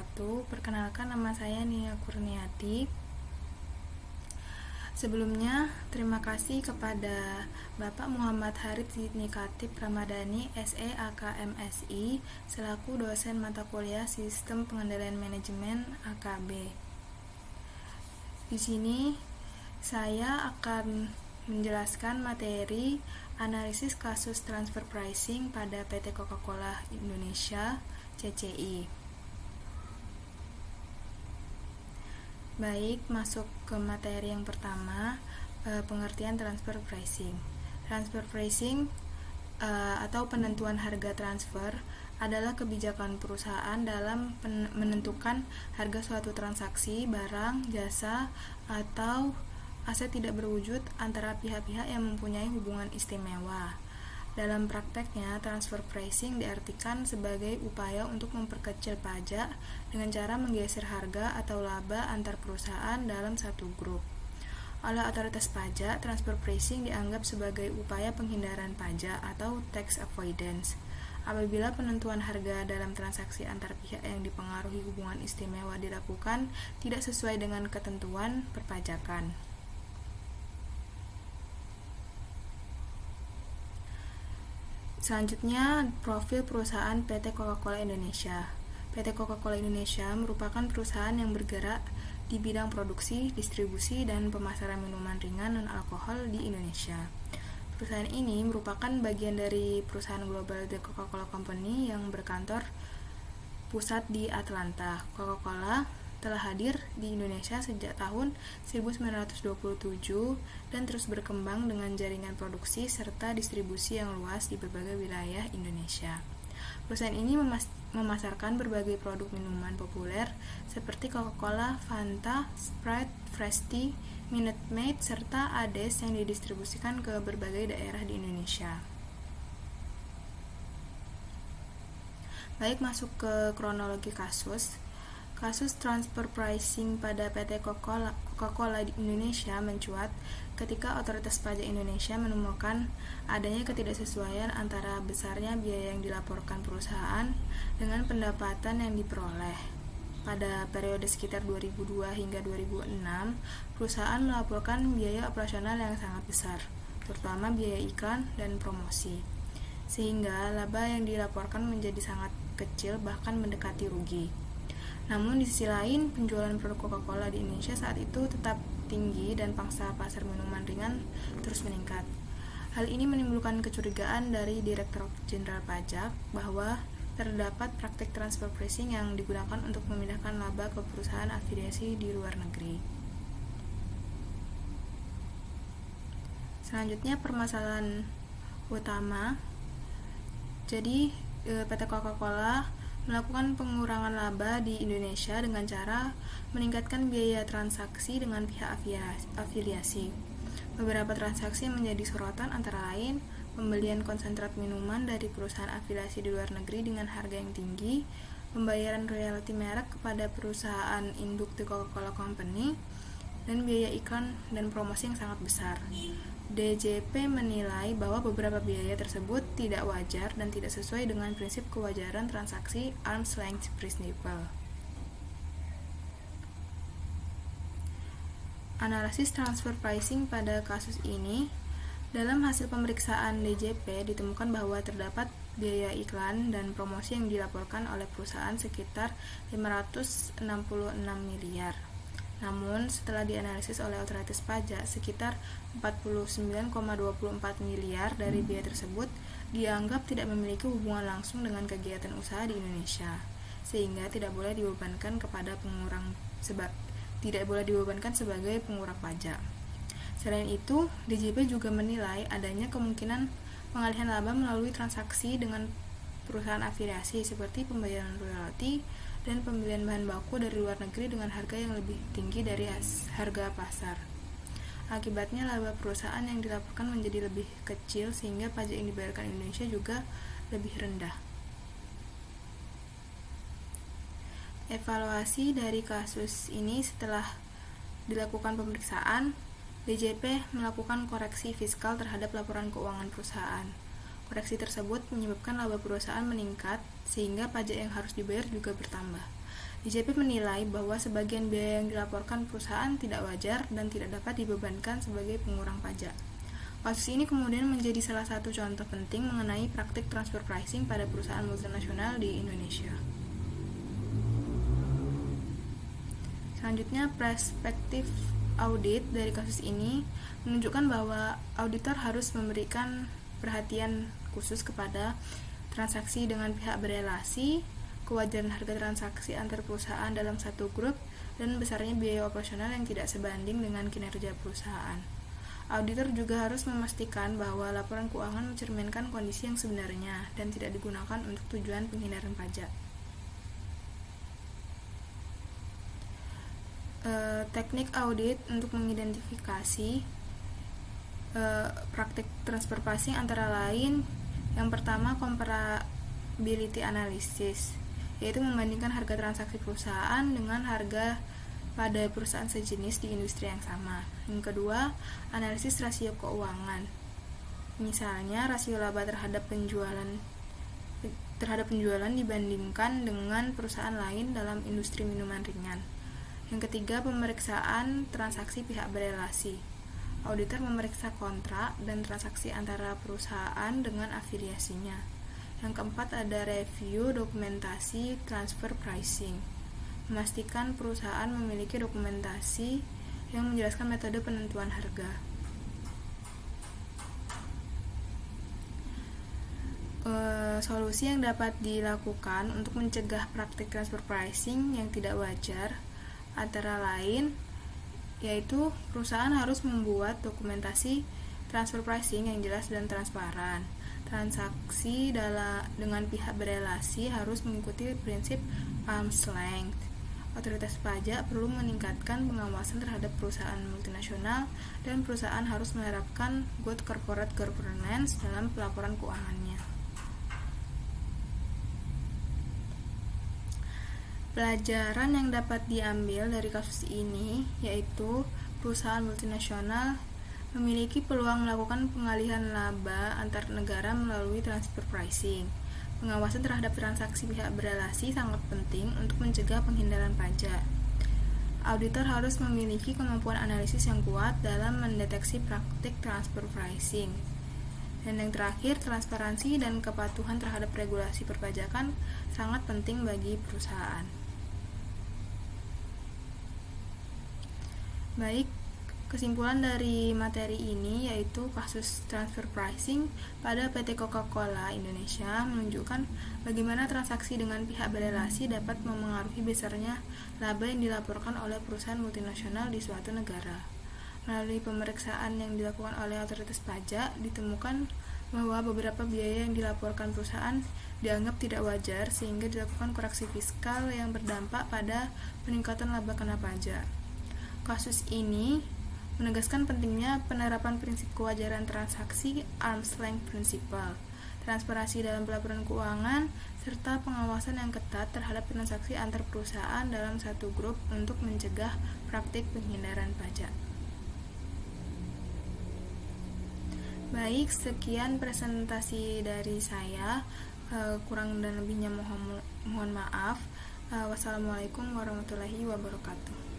wabarakatuh. Perkenalkan, nama saya Nia Kurniati. Sebelumnya, terima kasih kepada Bapak Muhammad Harith Zidni Khatib Ramadhani, SE AKMSI, selaku dosen mata kuliah Sistem Pengendalian Manajemen AKB. Di sini, saya akan menjelaskan materi analisis kasus transfer pricing pada PT Coca-Cola Indonesia CCI. Baik, masuk ke materi yang pertama, pengertian transfer pricing. Transfer pricing atau penentuan harga transfer adalah kebijakan perusahaan dalam menentukan harga suatu transaksi, barang, jasa, atau aset tidak berwujud antara pihak-pihak yang mempunyai hubungan istimewa. Dalam prakteknya, transfer pricing diartikan sebagai upaya untuk memperkecil pajak dengan cara menggeser harga atau laba antar perusahaan dalam satu grup. Oleh otoritas pajak, transfer pricing dianggap sebagai upaya penghindaran pajak atau tax avoidance. Apabila penentuan harga dalam transaksi antar pihak yang dipengaruhi hubungan istimewa dilakukan tidak sesuai dengan ketentuan perpajakan. Selanjutnya, profil perusahaan PT Coca-Cola Indonesia. PT Coca-Cola Indonesia merupakan perusahaan yang bergerak di bidang produksi, distribusi, dan pemasaran minuman ringan non-alkohol di Indonesia. Perusahaan ini merupakan bagian dari perusahaan global The Coca-Cola Company yang berkantor pusat di Atlanta. Coca-Cola telah hadir di Indonesia sejak tahun 1927 dan terus berkembang dengan jaringan produksi serta distribusi yang luas di berbagai wilayah Indonesia. Perusahaan ini memasarkan berbagai produk minuman populer seperti Coca-Cola, Fanta, Sprite, Fresti, Minute Maid, serta Ades yang didistribusikan ke berbagai daerah di Indonesia. Baik, masuk ke kronologi kasus. Kasus transfer pricing pada PT Coca-Cola di Indonesia mencuat ketika Otoritas Pajak Indonesia menemukan adanya ketidaksesuaian antara besarnya biaya yang dilaporkan perusahaan dengan pendapatan yang diperoleh. Pada periode sekitar 2002 hingga 2006, perusahaan melaporkan biaya operasional yang sangat besar, terutama biaya iklan dan promosi, sehingga laba yang dilaporkan menjadi sangat kecil bahkan mendekati rugi. Namun di sisi lain, penjualan produk Coca-Cola di Indonesia saat itu tetap tinggi dan pangsa pasar minuman ringan terus meningkat. Hal ini menimbulkan kecurigaan dari Direktorat Jenderal Pajak bahwa terdapat praktik transfer pricing yang digunakan untuk memindahkan laba ke perusahaan afiliasi di luar negeri. Selanjutnya, permasalahan utama. Jadi, PT Coca-Cola melakukan pengurangan laba di Indonesia dengan cara meningkatkan biaya transaksi dengan pihak afiliasi. Beberapa transaksi yang menjadi sorotan antara lain pembelian konsentrat minuman dari perusahaan afiliasi di luar negeri dengan harga yang tinggi, pembayaran royalti merek kepada perusahaan induk The Coca-Cola Company, dan biaya iklan dan promosi yang sangat besar. DJP menilai bahwa beberapa biaya tersebut tidak wajar dan tidak sesuai dengan prinsip kewajaran transaksi arm's length principle. Analisis transfer pricing pada kasus ini. Dalam hasil pemeriksaan DJP ditemukan bahwa terdapat biaya iklan dan promosi yang dilaporkan oleh perusahaan sekitar 566 miliar. Namun, setelah dianalisis oleh otoritas pajak, sekitar 49,24 miliar dari biaya tersebut dianggap tidak memiliki hubungan langsung dengan kegiatan usaha di Indonesia, sehingga tidak boleh dibebankan sebagai pengurang pajak. Selain itu, DJP juga menilai adanya kemungkinan pengalihan laba melalui transaksi dengan perusahaan afiliasi seperti pembayaran royalti dan pembelian bahan baku dari luar negeri dengan harga yang lebih tinggi dari harga pasar. Akibatnya laba perusahaan yang dilaporkan menjadi lebih kecil sehingga pajak yang dibayarkan Indonesia juga lebih rendah. Evaluasi dari kasus ini setelah dilakukan pemeriksaan, DJP melakukan koreksi fiskal terhadap laporan keuangan perusahaan. Koreksi tersebut menyebabkan laba perusahaan meningkat, sehingga pajak yang harus dibayar juga bertambah. DJP menilai bahwa sebagian biaya yang dilaporkan perusahaan tidak wajar dan tidak dapat dibebankan sebagai pengurang pajak. Kasus ini kemudian menjadi salah satu contoh penting mengenai praktik transfer pricing pada perusahaan multinasional di Indonesia. Selanjutnya, perspektif audit dari kasus ini menunjukkan bahwa auditor harus memberikan perhatian khusus kepada transaksi dengan pihak berelasi, kewajaran harga transaksi antar perusahaan dalam satu grup, dan besarnya biaya operasional yang tidak sebanding dengan kinerja perusahaan. Auditor juga harus memastikan bahwa laporan keuangan mencerminkan kondisi yang sebenarnya dan tidak digunakan untuk tujuan penghindaran pajak. Teknik audit untuk mengidentifikasi praktik transfer pricing antara lain, yang pertama comparability analysis, yaitu membandingkan harga transaksi perusahaan dengan harga pada perusahaan sejenis di industri yang sama. Yang kedua, analisis rasio keuangan, misalnya rasio laba terhadap penjualan dibandingkan dengan perusahaan lain dalam industri minuman ringan. Yang ketiga, pemeriksaan transaksi pihak berelasi. Auditor memeriksa kontrak dan transaksi antara perusahaan dengan afiliasinya. Yang keempat, ada review dokumentasi transfer pricing. Memastikan perusahaan memiliki dokumentasi yang menjelaskan metode penentuan harga. Solusi yang dapat dilakukan untuk mencegah praktik transfer pricing yang tidak wajar antara lain yaitu perusahaan harus membuat dokumentasi transfer pricing yang jelas dan transparan. Transaksi dengan pihak berelasi harus mengikuti prinsip arm's length. Otoritas pajak perlu meningkatkan pengawasan terhadap perusahaan multinasional dan perusahaan harus menerapkan good corporate governance dalam pelaporan keuangannya. Pelajaran yang dapat diambil dari kasus ini yaitu perusahaan multinasional memiliki peluang melakukan pengalihan laba antar negara melalui transfer pricing. Pengawasan terhadap transaksi pihak berelasi sangat penting untuk mencegah penghindaran pajak. Auditor harus memiliki kemampuan analisis yang kuat dalam mendeteksi praktik transfer pricing. Dan yang terakhir, transparansi dan kepatuhan terhadap regulasi perpajakan sangat penting bagi perusahaan. Baik, kesimpulan dari materi ini yaitu kasus transfer pricing pada PT Coca-Cola Indonesia menunjukkan bagaimana transaksi dengan pihak berelasi dapat memengaruhi besarnya laba yang dilaporkan oleh perusahaan multinasional di suatu negara. Melalui pemeriksaan yang dilakukan oleh otoritas pajak, ditemukan bahwa beberapa biaya yang dilaporkan perusahaan dianggap tidak wajar sehingga dilakukan koreksi fiskal yang berdampak pada peningkatan laba kena pajak. Kasus ini menegaskan pentingnya penerapan prinsip kewajaran transaksi arm's length principle, transparansi dalam pelaporan keuangan, serta pengawasan yang ketat terhadap transaksi antar perusahaan dalam satu grup untuk mencegah praktik penghindaran pajak. Baik, sekian presentasi dari saya. Kurang dan lebihnya mohon maaf. Wassalamualaikum warahmatullahi wabarakatuh.